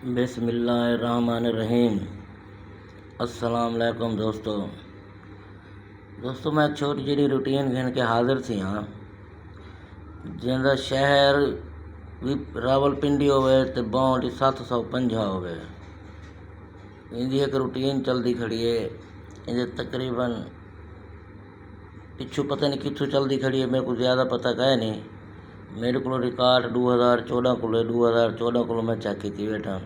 बिस्मिल्लाहिर्रहमानिर्रहीम। अस्सलाम वालेकुम दोस्तों मैं छोटी जी रूटीन घिन के हाजिर थी हाँ जिंदा शहर भी रावलपिंडी होवे ते बाउंड 750 होवे। इंदी एक रूटीन चलती खड़ी है। इंदे तकरीबन पिछू पता नहीं कितों चलती खड़ी है, मेरे को ज़्यादा पता है नहीं। मेरे को रिकॉर्ड 2014 को मैं चेक की बैठा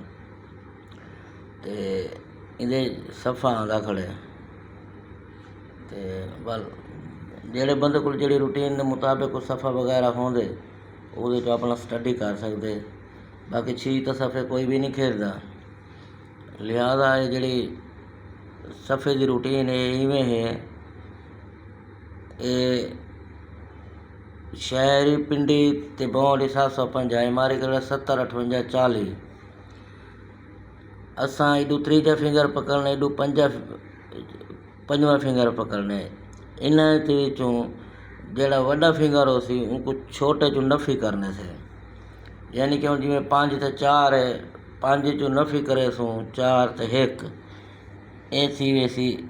ते इंदे सफ़ा आंदा खड़े ते बल जेड़े बंदे को जेड़ी रूटीन के मुताबिक सफ़ा वगैरह होंदे वो अपना स्टडी कर सकते। बाकी छी तो सफ़े कोई भी नहीं खेलता, लिहाजा ये जड़ी सफ़े की रूटीन है इवें है। ये शहरी पिंडी ते बाउंड 750 मारी कर 70 58 40 असां एडू त्रीजा फिंगर पकड़ने एडू पंजवा फिंगर पकड़ने। इन विचों जेड़ा वड्डा फिंगर हो सी उनको छोटे चो नफ़ी करने से, यानी कि जिमें 5 ते 4 है, 5 चो नफ़ी करे सूँ 4 ते 1 ऐसी वैसी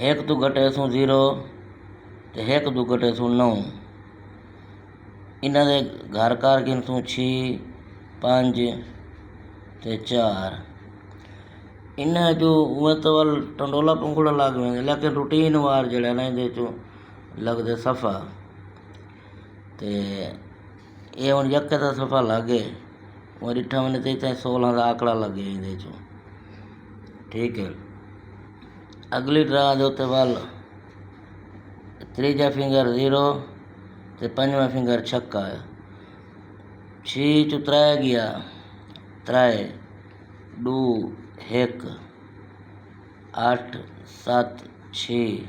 1 तो घटे सूँ 0 ते 1 तो घटे सूँ 9। इन्हां दे घर कार गिन सूँ 6 5 ते 4। इन्हें जो उमें तो वल टंडोला पंगुड़ा लग वेंदे, लेकिन रूटीन वार जड़ा ना इहदे चो लगदे सफ़ा ते ये हुण यके दा सफ़ा लगे वो डिठा मैंने ते 16 का आंकड़ा लगे इहदे चो। ठीक है, अगली ड्रा दे उत्ते वल त्रीजा फिंगर 0 ते पंजवा फिंगर छक्का है। 6 चो 3 गया 3 2 1 8 7 6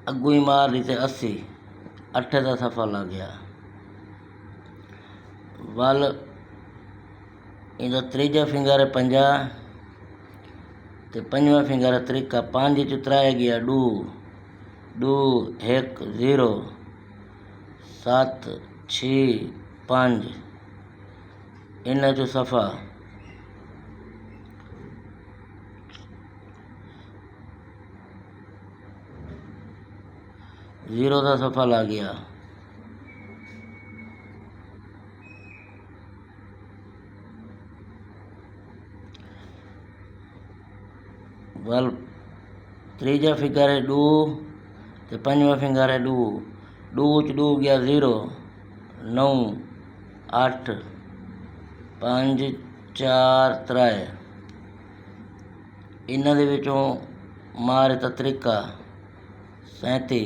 अगू ही मार दी ते 80 8 का सफ़ा लग गया। वल इनका त्रीजा फिंगर है 50 ते पंजवा फिंगर है त्रिका। 5 चो 3 गया 2 2 1 0 7 6 5 इन चो सफ़ा। जीरो का सफ़ा लग गया। वल त्रीजा फिंगर है 2 ते पंजवा फिंगर है 2 2 च 2 गया 0 9 8 5 4 3 इन्हां दे विचों मार ता त्रिका 37।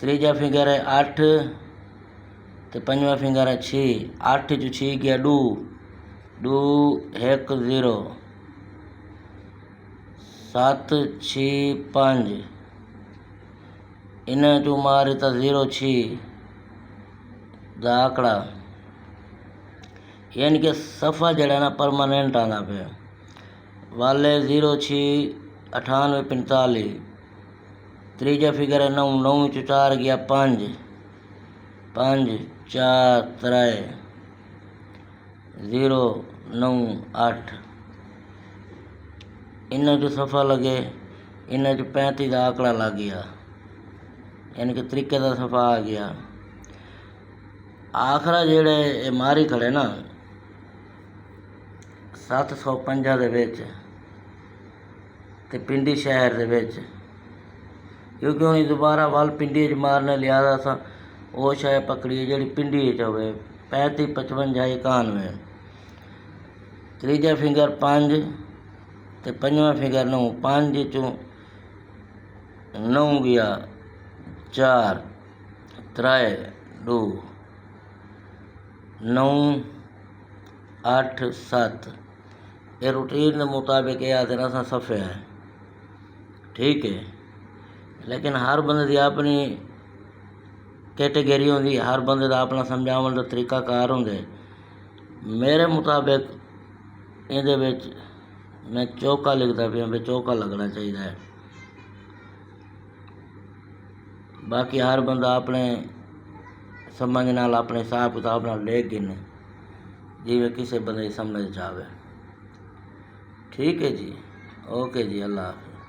त्रीजा फिंगर है 8 ते पंजवा फिंगर है 6 8 चो 6 गया 2 2 1 0 7 6 5 इन चो मार ता 0 6 दा आंकड़ा, यानी कि सफ़ा जड़ा ना परमानेंट आना पे वाले 0 6 98 45। त्रीजा फिगर है 9 9 चो 4 गया 5 5 4 3 0 9 8 इन जो सफ़ा लगे। इन जो 35 का आंकड़ा लग गया, यानी कि तरीके का सफ़ा आ गया। आखरा जेड़े मारी खड़े ना 750 दे विच ते पिंडी शहर दे विच, क्योंकि उन्हें दोबारा वल पिंडी च मारने लिहाजा असां वो शय पकड़ी जी पिंडी च होवे 35 55 91। त्रीजा फिंगर 5 ते पंजवा फिंगर 9 5 चो 9 गया 4 3 2 9 8 7 ये रूटीन के मुताबिक ये आते ना सफ़े हैं। ठीक है, लेकिन हर बंदे की अपनी कैटेगरी होंगी, हर बंदे का अपना समझावन का तरीकाकार होंगे। मेरे मुताबिक इहदे विच मैं चौका लिखता पिया भी चौका लगना चाहिए। बाकी हर बंदा अपने ਸਮਝ ਨਾਲ ਆਪਣੇ ਹਿਸਾਬ ਕਿਤਾਬ ਨਾਲ ਲਿਖ ਗਏ ਨੇ, ਜਿਵੇਂ ਕਿਸੇ ਬੰਦੇ ਦੀ ਸਮਝ 'ਚ ਆਵੇ। ਠੀਕ ਹੈ ਜੀ, ਓਕੇ ਜੀ, ਅੱਲਾ ਹਾਫਿਜ਼।